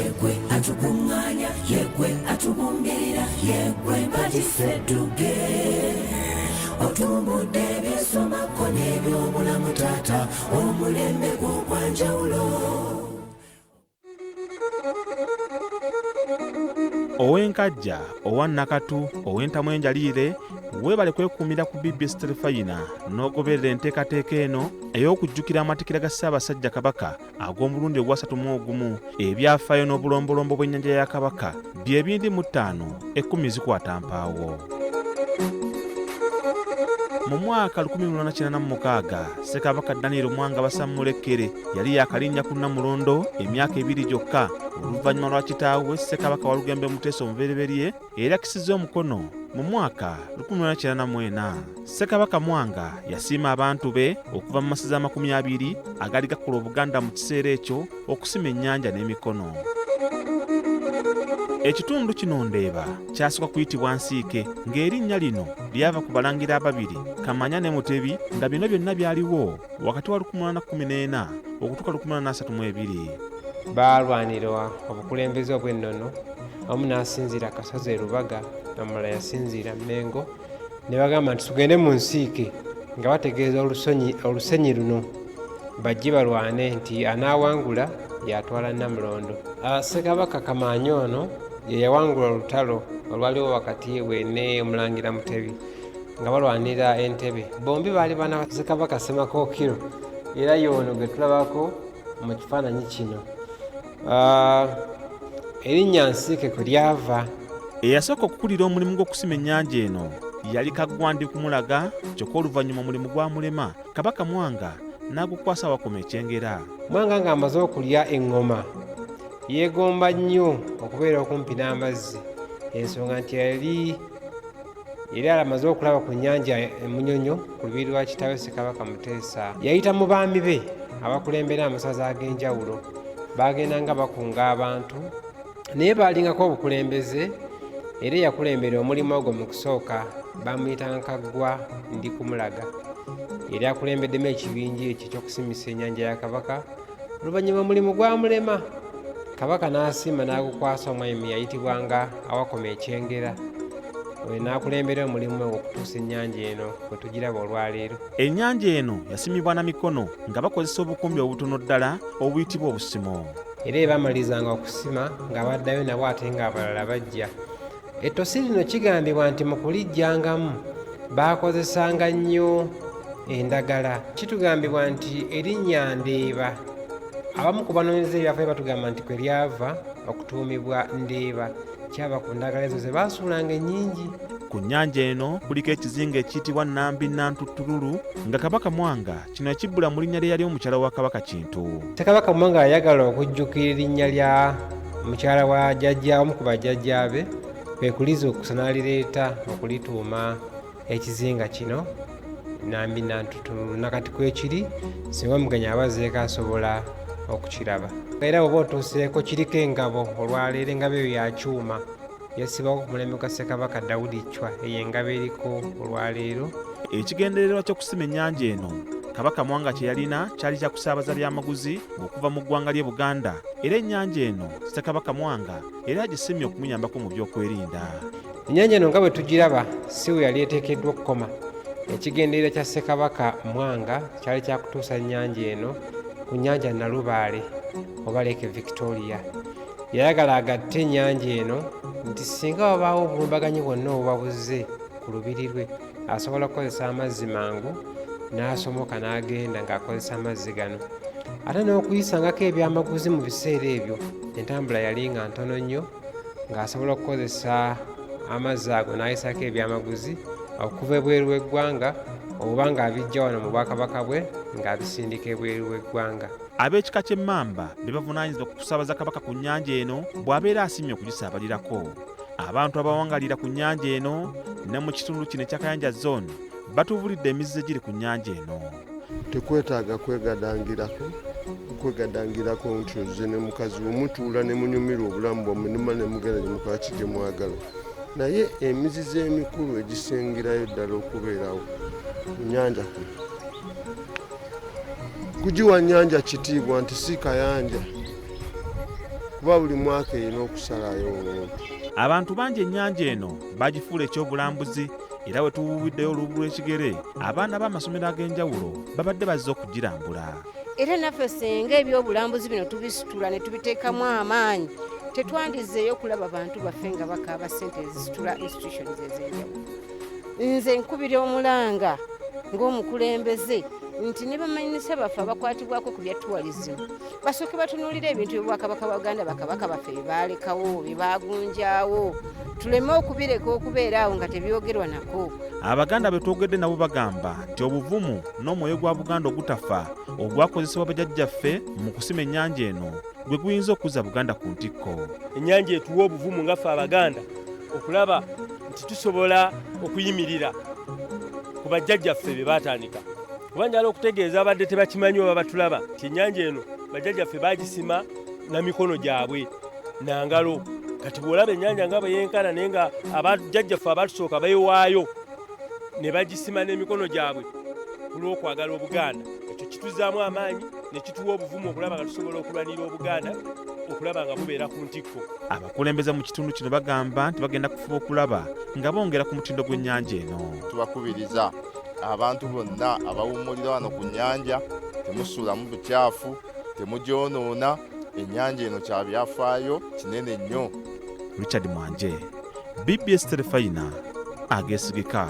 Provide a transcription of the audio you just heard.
yegwe atukuŋŋaanya yegwe atubumbirira yegwe mbatisedduge otumbudde ebyesomako n'ebyobulamu taata omulembe gw'ogwanjawulo. Ow'enkajja, owa Nakatu, ow'entamu enjaliire, weebale kwekuumira ku BBS Terefayina n'ogoberera enteekateeka eno ey'okujjukira amatikira ga Ssaabasajja Kabaka ag'omulundi ogwa 31 ebyafaayo n'obulombolombo bw'ennyanja ya Kabaka bye 25 10 zikwata mpaawo. Mu mwaka 1896 Ssekabaka Daniel Mwanga Basammulekere yali yakalinnya ku Nnamulondo emyaka 2 gyokka oluvannyuma lwa kitaawe Ssekabaka Walugembe Muteesa Omubereberye era yakisizza omukono mu mwaka 1894. Ssekabaka Mwanga yasiima abantu be okuva mu masiza 20 agali gakola Obuganda mu kiseera ekyo okusima ennyanja n'emikono. Ekitundu kino Ndeeba kyasooka kuyitibwa Nsiike ng'erinnya lino lyava ku balangira ababiri Kamanya ne Mutebi nga bino byonna byaliwo wakati wa 1814 okutuuka 1832. Baalwanirwa obukulembeze obw'ennono, omu n'asinziira Kasozi Lubaga omulala yasinziira Mmengo, ne bagamba nti tugende mu Nsiike nga bategeeza olusenyi luno bajje balwane nti anaawangula yatwala Nnamulondo. Ssekabaka Kamanya ono ye yawangula olutalo olwaliwo wakati we ne Omulangira Mutebi nga balwanira Entebbe. Bombi baali baana ba Ssekabaka Ssemakookiro era y'ono gwe tulabako mu kifaananyi kino. Erinnya Nsiike kwe lyava. Eyasooka okukulira omulimu gw'okusima ennyanja eno yali Kaggwandi Kumulaga, kyokka oluvannyuma omulimu gwamulema Kabaka Mwanga n'agukwasa Wakoma Ekyengera. Mwanga ng'amaze okulya eŋŋoma yeegomba nnyo okubeera okumpi n'amazzi, ensonga nti yali amaze okulaba ku nnyanja Munyonyo ku lubiri lwa kitaawe Ssekabaka Muteesa. Yayita mu baami be abakulembera amasaza ag'enjawulo, bagendanga bakunga abantu naye baalingako obukulembeze, era yakulembera omulimu ogwo mu kusooka bamuyita Nkaggwa Ndi Kumulaga, era yakulembeddemu ekibinja ekyo ky'okusimisa ennyanja ya Kabaka. Oluvannyuma omulimu gwamulema, Kabaka n'asiima n'agukwasa omwami yayitibwanga Awakoma Ekyengera, oyo n'akulembera omulimu okutuusa ennyanja eno kwe tugiraba olwaleero. Ennyanja eno yasimibwa na mikono nga bakozesa obukumbi obutono ddala obuyitibwa obusimo. Era ebamalizanga okusima nga baddayo nabo ate ng'abalala bajja. Ettosi lino kigambibwa nti mu kulijjangamu baakozesanga nnyo endagala. Kitugambibwa nti erinnya Ndeeba, abamu ku banoonyereza ebyafaayo batugamba nti kwe lyava okutuumibwa Ndeeba, kyava ku ndagala ezo ze baasuulanga ennyingi. Ku nnyanja eno kuliko ekizinga ekiyitibwa Nambi Nantuttululu nga Kabaka Mwanga kino yakibbula mu linnya lye yali omukyala wa Kabaka Kintu. Ssekabaka Mwanga yayagala okujjukira erinnya lya mukyala wa jjajja omu ku bajjajja be, kwe kuliza okusa n'alireeta okulituuma ekizinga kino Nambi Nantuttululu. Nakati kwekiri singa omugenyi abazeeko asobola okukiraba. Era oba otuuseeko kiriko engabo olwaleero, engabo eyo yakyuma yasibako ku mulembe gwa Ssekabaka Dawudi Chwa, eyo engabo eriko olwaleero. Ekigendererwa ky'okusima ennyanja eno Kabaka Mwanga kye yalina kyali kya kusaabaza byamaguzi okuva mu ggwanga ly'e Buganda, era ennyanja eno Ssekabaka Mwanga era agisimye okumuyambako mu by'okwerinda. Ennyanja eno nga bwe tugiraba si we yali eteekeddwa okukoma. Ekigendererwa kya Ssekabaka Mwanga kyali kya kutuusa ennyanja eno ku nnyanja Nalubaale oba Lake Victoria. Yayagala agatte ennyanja eno nti singa wabaawo obulumbaganyi bwonna obubabuze ku lubiri lwe, asobola okukozesa amazzi mangu n'asomoka n'agenda ng'akozesa amazzi gano. Ate n'okuyisangako ebyamaguzi mu biseera ebyo entambula yali nga ntono nnyo, ng'asobola okukozesa amazzi ago n'ayisako ebyamaguzi okuva ebweru w'eggwanga oba ng'abijja wano mu Bwakabaka bwe ng'abisindika ebweru w'eggwanga. Ab'ekika ky'Emmamba be bavunaanyizibwa ku kusaabaza Kabaka ku nnyanja eno bw'abeera asimye okugisaabalirako. Abantu abawangalira ku nnyanja eno ne mu kitundu kino ekya Kayanja Zone batuubulidde emizizo egiri ku nnyanja eno. Tekwetaaga kwegadangirako nti ozze ne mukazi omutuula ne munyumira obulamu bwammwe ne mugenda gye mukola ki gye mwagala, naye emizizo emikulu egisingirayo ddala okubeerawo ku nnyanja kuno kugiwa nnyanja kitiibwa nti si kayanja. kuba buli mwaka erina okusalayo omuntu. Abantu bangi ennyanja eno bagifuula ekyobulambuzi era bwe tuwuwiddeyo olubu lw'ekigere abaana b'amasomero ag'enjawulo babadde bazze okugirambula. Era naffe senga ebyobulambuzi bino tubisitula ne tubiteekamu amaanyi tetwandizeeyo kulaba bantu baffe nga bakaaba ssente ezisitula institutions ez'enjawulo. Nze nkubira omulanga ng'omukulembeze nti ne baminisita baffe abakwatibwako ku bya tourism basooke batunuulira ebintu by'obwakabaka bwa Uganda bakabaka baffe bye baalekawo bye baagunjaawo tuleme okubireka okubeeraawo nga tebyogerwa nako. Abaganda be twogedde nabo bagamba nti obuvumu n'omwoyo gwa Buganda ogutafa ogwakozesebwa bajjajjaffe mu kusima ennyanja eno gwe guyinza okuzza Buganda ku ntikko. Ennyanja etuwa obuvumu nga ffe Abaganda okulaba nti tusobola okuyimirira ku bajjajjaffe be baatandika. Kuba njala okutegeeza abadde tebakimanyi oba batulaba nti ennyanja eno bajjajjaffe baagisima na mikono gyabwe na ngalo. Kati bw'olaba ennyanja nga bwe yenkana naye nga abajjajjaffe abatusooka bayowaayo ne bagisima n'emikono gyabwe ku lw'okwagala Obuganda. Ekyo kituzaamu amaanyi ne kituwa obuvumu okulaba nga tusobola okulwanira Obuganda okulaba nga bubeera ku ntikko. Abakulembeze mu kitundu kino bagamba nti bagenda kufuba okulaba nga bongera ku mutindo gw'ennyanja eno. Tubakubiriza abantu bonna abawummulira wano ku nnyanja temusuulamu bukyafu, temugyonoona. Ennyanja eno kya byafaayo kinene nnyo. Richard Mwanje, BBS Terefayina, ageesigika.